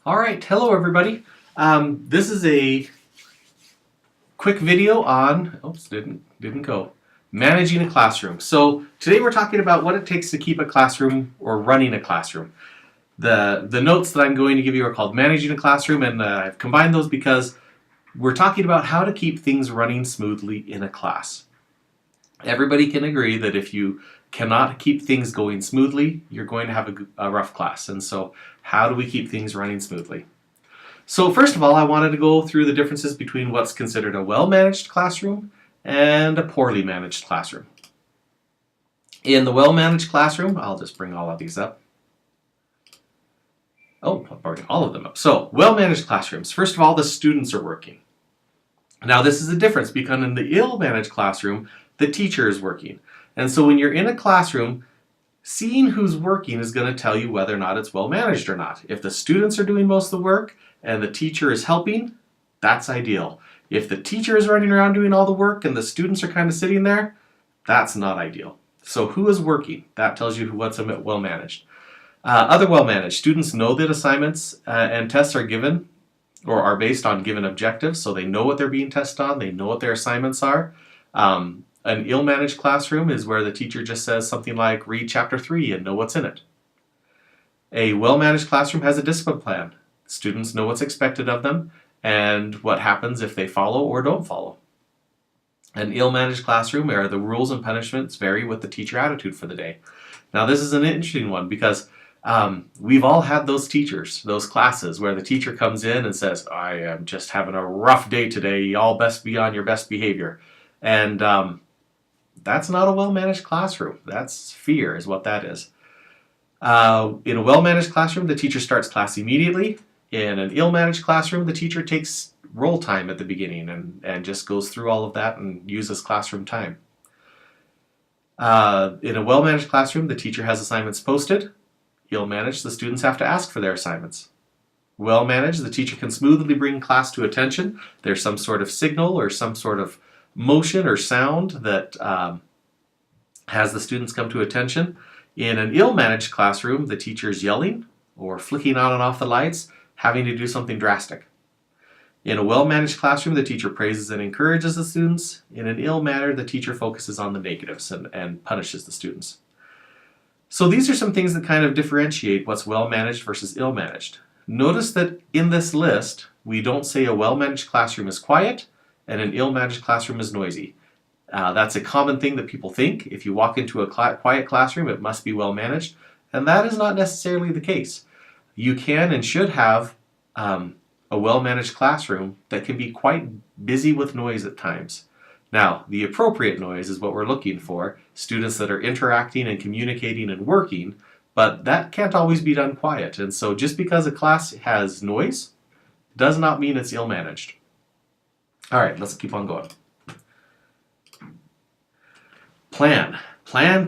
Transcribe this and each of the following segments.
All right, hello everybody. This is a quick video on, oops, didn't go, managing a classroom. So today we're talking about what it takes to keep a classroom or running a classroom. The notes that I'm going to give you are called managing a classroom, and I've combined those because we're talking about how to keep things running smoothly in a class. Everybody can agree that if you cannot keep things going smoothly, you're going to have a rough class. And so how do we keep things running smoothly? So first of all, I wanted to go through the differences between what's considered a well-managed classroom and a poorly managed classroom. In the well-managed classroom, I'll just bring all of these up. Oh, I'll bring all of them up. So, well-managed classrooms. First of all, the students are working. Now, this is a difference because in the ill-managed classroom, the teacher is working. And so when you're in a classroom, seeing who's working is going to tell you whether or not it's well managed or not. If the students are doing most of the work and the teacher is helping, that's ideal. If the teacher is running around doing all the work and the students are kind of sitting there, that's not ideal. So who is working? That tells you what's well managed. Other well managed, students know that assignments and tests are given or are based on given objectives, so they know what they're being tested on, they know what their assignments are. An ill-managed classroom is where the teacher just says something like, read chapter 3 and know what's in it. A well-managed classroom has a discipline plan. Students know what's expected of them and what happens if they follow or don't follow. An ill-managed classroom where the rules and punishments vary with the teacher attitude for the day. Now this is an interesting one because we've all had those teachers, those classes where the teacher comes in and says, I am just having a rough day today, y'all best be on your best behavior. And that's not a well-managed classroom. That's fear is what that is. In a well-managed classroom, the teacher starts class immediately. In an ill-managed classroom, the teacher takes roll time at the beginning and just goes through all of that and uses classroom time. In a well-managed classroom, the teacher has assignments posted. Ill-managed, the students have to ask for their assignments. Well-managed, the teacher can smoothly bring class to attention. There's some sort of signal or some sort of motion or sound that has the students come to attention. In an ill-managed classroom, the teacher is yelling or flicking on and off the lights, having to do something drastic. In a well-managed classroom, the teacher praises and encourages the students. In an ill manner, the teacher focuses on the negatives and punishes the students. So these are some things that kind of differentiate what's well-managed versus ill-managed. Notice that in this list, we don't say a well-managed classroom is quiet and an ill-managed classroom is noisy. That's a common thing that people think. If you walk into a quiet classroom, it must be well-managed, and that is not necessarily the case. You can and should have a well-managed classroom that can be quite busy with noise at times. Now, the appropriate noise is what we're looking for, students that are interacting and communicating and working, but that can't always be done quiet. And so just because a class has noise does not mean it's ill-managed. All right, let's keep on going. Plan. Plan.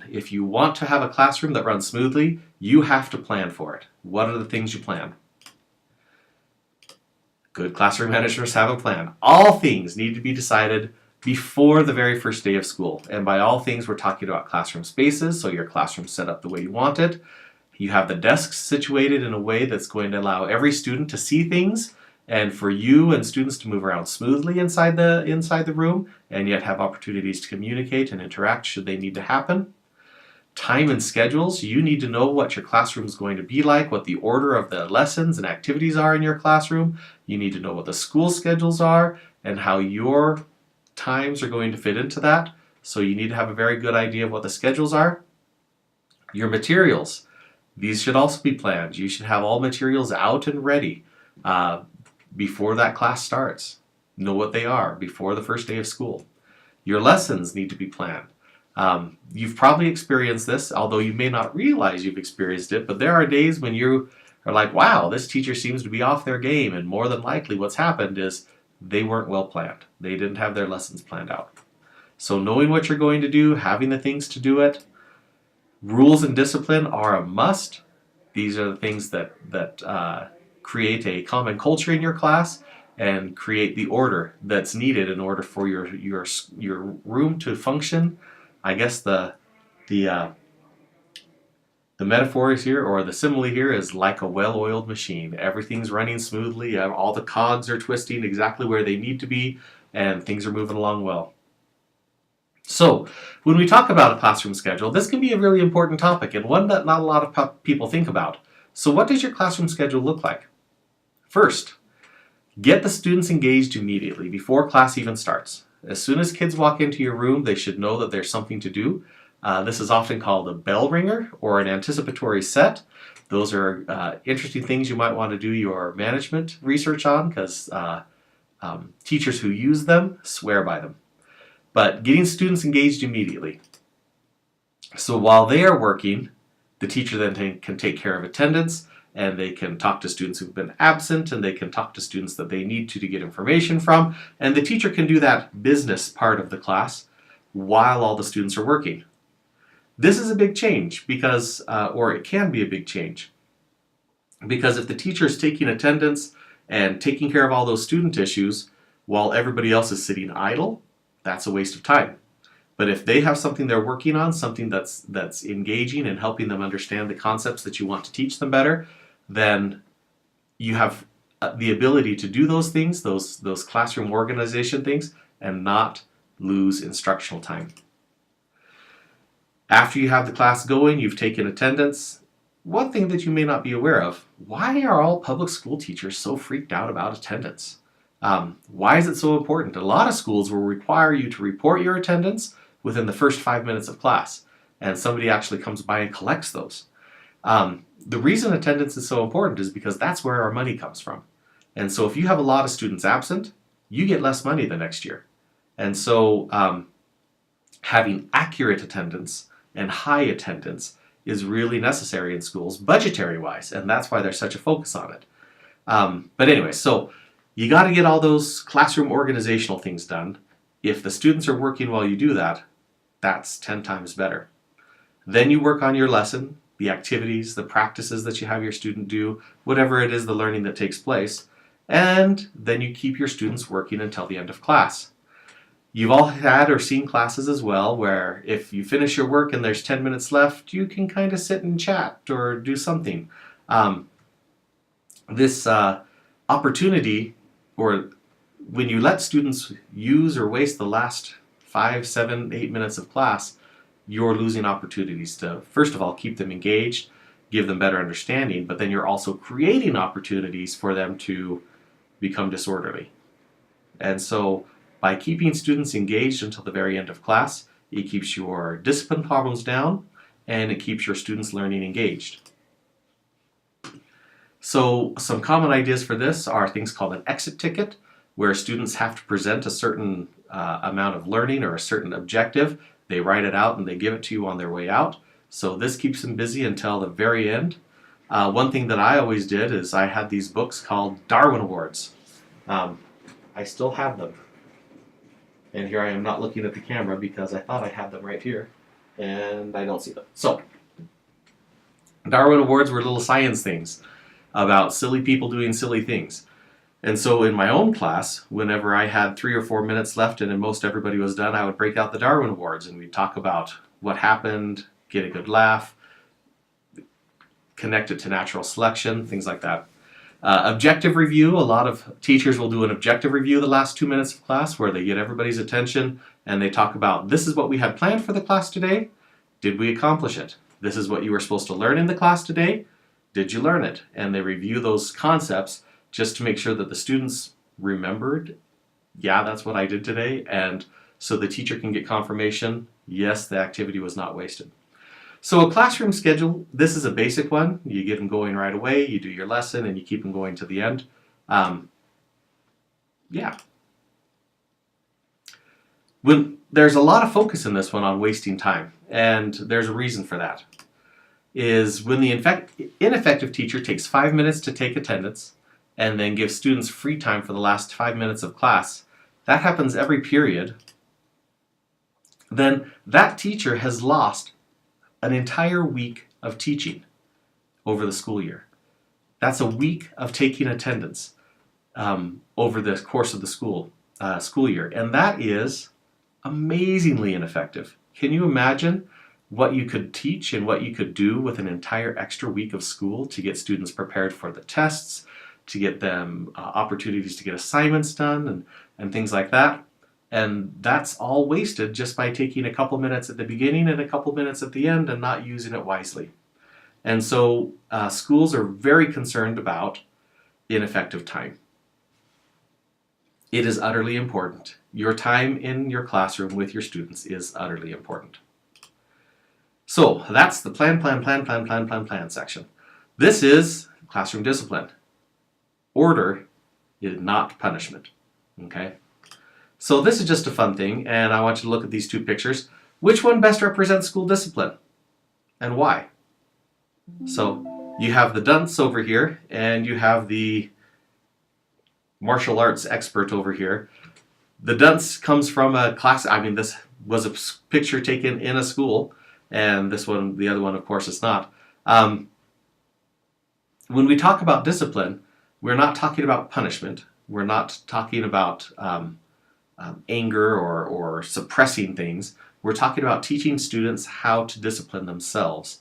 If you want to have a classroom that runs smoothly, you have to plan for it. What are the things you plan? Good classroom managers have a plan. All things need to be decided before the very first day of school. And by all things, we're talking about classroom spaces, so your classroom's set up the way you want it. You have the desks situated in a way that's going to allow every student to see things and for you and students to move around smoothly inside the room and yet have opportunities to communicate and interact should they need to happen. Time and schedules. You need to know what your classroom is going to be like, what the order of the lessons and activities are in your classroom. You need to know what the school schedules are and how your times are going to fit into that. So you need to have a very good idea of what the schedules are. Your materials. These should also be planned. You should have all materials out and ready before that class starts. Know what they are before the first day of school. Your lessons need to be planned. You've probably experienced this, although you may not realize you've experienced it, but there are days when you are like, wow, this teacher seems to be off their game, and more than likely what's happened is they weren't well planned. They didn't have their lessons planned out. So knowing what you're going to do, having the things to do it, rules and discipline are a must. These are the things that create a common culture in your class and create the order that's needed in order for your room to function. I guess the The metaphor is here, or the simile here, is like a well-oiled machine. Everything's running smoothly, all the cogs are twisting exactly where they need to be, and things are moving along well. So, when we talk about a classroom schedule, this can be a really important topic and one that not a lot of people think about. So what does your classroom schedule look like? First, get the students engaged immediately before class even starts. As soon as kids walk into your room, they should know that there's something to do. This is often called a bell ringer or an anticipatory set. Those are interesting things you might want to do your management research on, because teachers who use them swear by them. But getting students engaged immediately. So while they are working, the teacher then can take care of attendance, and they can talk to students who've been absent, and they can talk to students that they need to get information from, and the teacher can do that business part of the class while all the students are working. This is a big change because, or it can be a big change, because if the teacher is taking attendance and taking care of all those student issues while everybody else is sitting idle, that's a waste of time. But if they have something they're working on, something that's engaging and helping them understand the concepts that you want to teach them better, then you have the ability to do those things, those classroom organization things, and not lose instructional time. After you have the class going, you've taken attendance. One thing that you may not be aware of: why are all public school teachers so freaked out about attendance? Why is it so important? A lot of schools will require you to report your attendance within the first 5 minutes of class, and somebody actually comes by and collects those. The reason attendance is so important is because that's where our money comes from. And so if you have a lot of students absent, you get less money the next year. And so having accurate attendance and high attendance is really necessary in schools, budgetary-wise, and that's why there's such a focus on it. But anyway, so you got to get all those classroom organizational things done. If the students are working while you do that, that's 10 times better. Then you work on your lesson, the activities, the practices that you have your student do, whatever it is, the learning that takes place, and then you keep your students working until the end of class. You've all had or seen classes as well where if you finish your work and there's 10 minutes left, you can kind of sit and chat or do something. This opportunity, or when you let students use or waste the last 5, 7, 8 minutes of class, you're losing opportunities to, first of all, keep them engaged, give them better understanding, but then you're also creating opportunities for them to become disorderly. And so by keeping students engaged until the very end of class, it keeps your discipline problems down and it keeps your students learning engaged. So some common ideas for this are things called an exit ticket, where students have to present a certain amount of learning or a certain objective. They write it out and they give it to you on their way out. So this keeps them busy until the very end. One thing that I always did is I had these books called Darwin Awards. I still have them. And here I am not looking at the camera because I thought I had them right here, and I don't see them. So, Darwin Awards were little science things about silly people doing silly things. And so in my own class, whenever I had 3 or 4 minutes left and most everybody was done, I would break out the Darwin Awards and we'd talk about what happened, get a good laugh, connect it to natural selection, things like that. Objective review, a lot of teachers will do an objective review the last 2 minutes of class where they get everybody's attention and they talk about, this is what we had planned for the class today. Did we accomplish it? This is what you were supposed to learn in the class today. Did you learn it? And they review those concepts just to make sure that the students remembered, yeah, that's what I did today. And so the teacher can get confirmation, yes, the activity was not wasted. So a classroom schedule, this is a basic one. You get them going right away, you do your lesson, and you keep them going to the end. Yeah. There's a lot of focus in this one on wasting time, and there's a reason for that. Is when the ineffective teacher takes 5 minutes to take attendance and then gives students free time for the last 5 minutes of class, that happens every period, then that teacher has lost an entire week of teaching over the school year. That's a week of taking attendance over the course of the school year, and that is amazingly ineffective. Can you imagine what you could teach and what you could do with an entire extra week of school to get students prepared for the tests, to get them opportunities to get assignments done and things like that. And that's all wasted just by taking a couple minutes at the beginning and a couple minutes at the end and not using it wisely. And so schools are very concerned about ineffective time. It is utterly important. Your time in your classroom with your students is utterly important. So that's the plan section. This is classroom discipline. Order is not punishment. Okay? So this is just a fun thing, and I want you to look at these two pictures. Which one best represents school discipline, and why? So you have the dunce over here, and you have the martial arts expert over here. The dunce comes from a class. I mean, this was a picture taken in a school, and this one, the other one, of course, is not. When we talk about discipline, we're not talking about punishment. We're not talking about anger or suppressing things. We're talking about teaching students how to discipline themselves,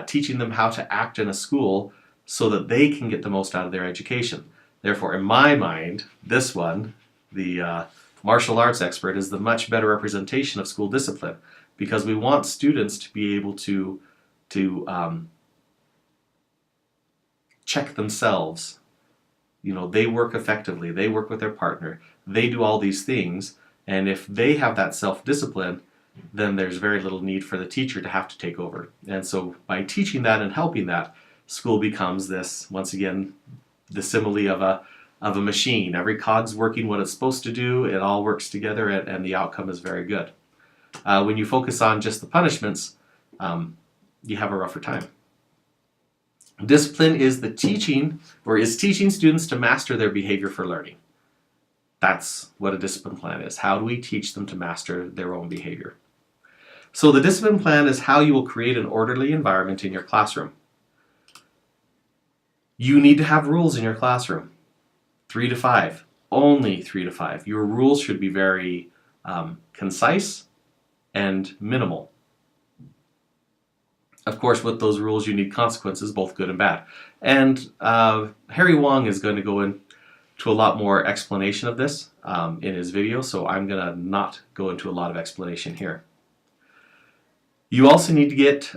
teaching them how to act in a school so that they can get the most out of their education. Therefore, in my mind, this one, the martial arts expert, is the much better representation of school discipline, because we want students to be able to check themselves. You know, they work effectively, they work with their partner, they do all these things, and if they have that self-discipline, then there's very little need for the teacher to have to take over. And so by teaching that and helping that, school becomes this, once again, the simile of a machine. Every cog's working what it's supposed to do, it all works together, and the outcome is very good. When you focus on just the punishments, you have a rougher time. Discipline is teaching students to master their behavior for learning. That's what a discipline plan is. How do we teach them to master their own behavior? So the discipline plan is how you will create an orderly environment in your classroom. You need to have rules in your classroom. 3 to 5. Only 3 to 5. Your rules should be very concise and minimal. Of course, with those rules, you need consequences, both good and bad. And Harry Wong is going to go into a lot more explanation of this in his video, so I'm going to not go into a lot of explanation here. You also need to get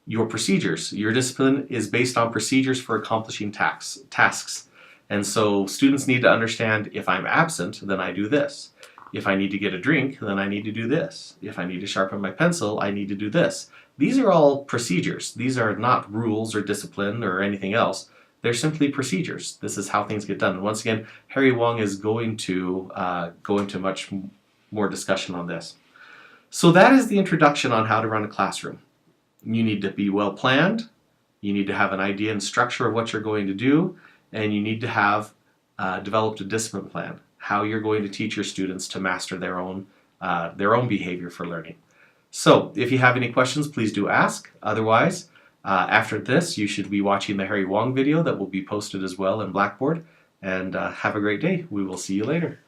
your procedures. Your discipline is based on procedures for accomplishing tasks. And so students need to understand, if I'm absent, then I do this. If I need to get a drink, then I need to do this. If I need to sharpen my pencil, I need to do this. These are all procedures. These are not rules or discipline or anything else. They're simply procedures. This is how things get done. And once again, Harry Wong is going to go into much more discussion on this. So that is the introduction on how to run a classroom. You need to be well planned. You need to have an idea and structure of what you're going to do. And you need to have developed a discipline plan, how you're going to teach your students to master their own behavior for learning. So if you have any questions, please do ask. Otherwise, after this, you should be watching the Harry Wong video that will be posted as well in Blackboard. And have a great day. We will see you later.